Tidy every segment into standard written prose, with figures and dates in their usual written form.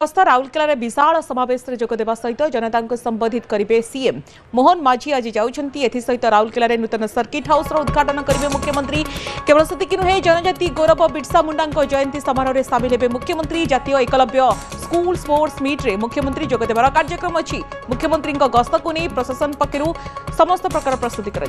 राउरकेला विशाल समावेश जोगदेवा सहित जनता संबोधित करेंगे सीएम मोहन माझी आज जाऊँगी सहित राउरकेला नूतन सर्किट हाउस उद्घाटन करेंगे मुख्यमंत्री। केवल सेतिक नुहे जनजाति गौरव बिरसा मुंडा जयंती समारोह सामिल होंगे मुख्यमंत्री। जातीय एकलव्य स्कूल स्पोर्ट्स मीट्रे मुख्यमंत्री जोगदेवार कार्यक्रम अच्छी। मुख्यमंत्री गस्त को नहीं प्रशासन पक्षर समस्त प्रकार प्रस्तुति कर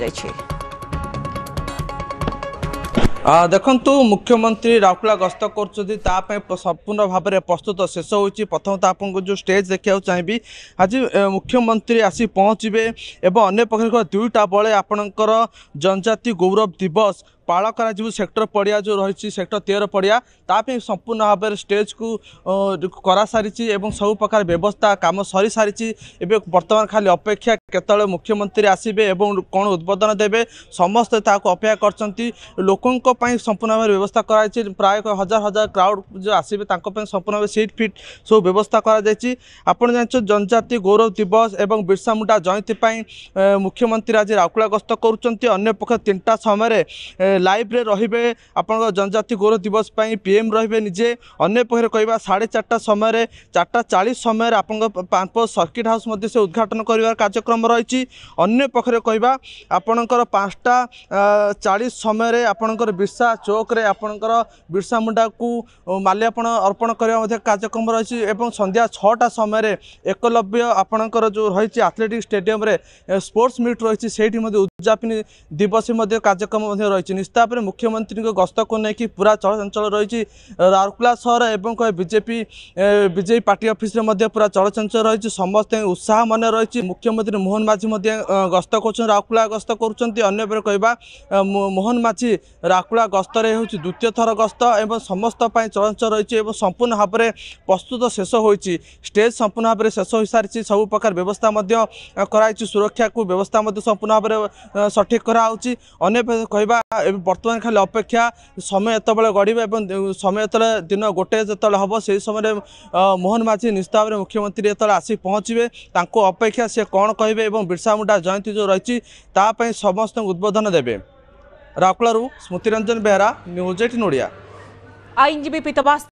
देखु मुख्यमंत्री राउरकेला गस्त कर संपूर्ण भाव में प्रस्तुत शेष हो। प्रथम आपको जो स्टेज देखा चाहिए आज मुख्यमंत्री आसी पहुँचे एवं अन्य पक्ष दुईटा बेले आपणकर जनजाति गौरव दिवस पाल कर सेक्टर पड़िया जो रही सेक्टर 13 पड़िया ताप संपूर्ण भाव में स्टेज को करा सारी सब प्रकार व्यवस्था काम सरी सारी। बर्तमान खाली अपेक्षा केतले मुख्यमंत्री आसबे कौन उद्बोधन देवे समस्ते अपेक्षा कर लोकों संपूर्ण भाव व्यवस्था कराई। प्राय हजार हजार क्राउड जो आसबे संपूर्ण भाव सीट फिट सब व्यवस्था कर जनजाति गौरव दिवस एवं बिरसा मुंडा जयंती मुख्यमंत्री आज राउरकेला गस्त कर पक्ष 3टा समय लाइव रे रहिबे आपन जनजाति गौरव दिवस पीएम रहिबे निजे। अन्य पक्षे कहवा 4:30 समय 4:40 समय आपन पांच सर्किट हाउस मध्य से उद्घाटन कर कार्यक्रम रही। अन्य पक्षे कहवा आपणकर 5:40 समय आपणकर बिरसा चौक रे आपणकर बिरसा मुंडा को माल्यार्पण अर्पण करने कार्यक्रम रही। संध्या 6टा समय एकलव्य आपणकर जो रही एथलेटिक स्टेडियम रे स्पोर्ट्स मीट रही से उद्यापनी दिवस कार्यक्रम रही। निस्ताप मुख्यमंत्री गस्त को लेकिन पूरा चलचंचल रही। राउरकेला सहर एवं बीजेपी पार्टी ऑफिस रे पूरा चलचंचल रही। समस्त उत्साह मन रही। मुख्यमंत्री मोहन माझी गस्त कर राउरकेला गस्त कर कहवा मोहन माझी राउरकेला गस्त हूँ द्वितीय थर गस्त एवं समस्त चलचंचल रही। संपूर्ण भाव में प्रस्तुत शेष हो स्टेज संपूर्ण भाव में शेष हो सारी सब प्रकार व्यवस्था कराई। सुरक्षा को व्यवस्था संपूर्ण भाव में सठिक कराऊँच। अन्य कहवा बर्तमान खाली अपेक्षा समय एत गढ़ समय एत दिन गोटे जो हम से समय मोहन माझी निश्चित भाव में मुख्यमंत्री जो आसी पहुँचे अपेक्षा सी कौन कहे बिरसा मुंडा जयंती जो रही समस्त उद्बोधन देवे। राउरकेला स्मृतिरंजन बेहरा न्यूज 18 ओडिया। आईनजीवी पीतबास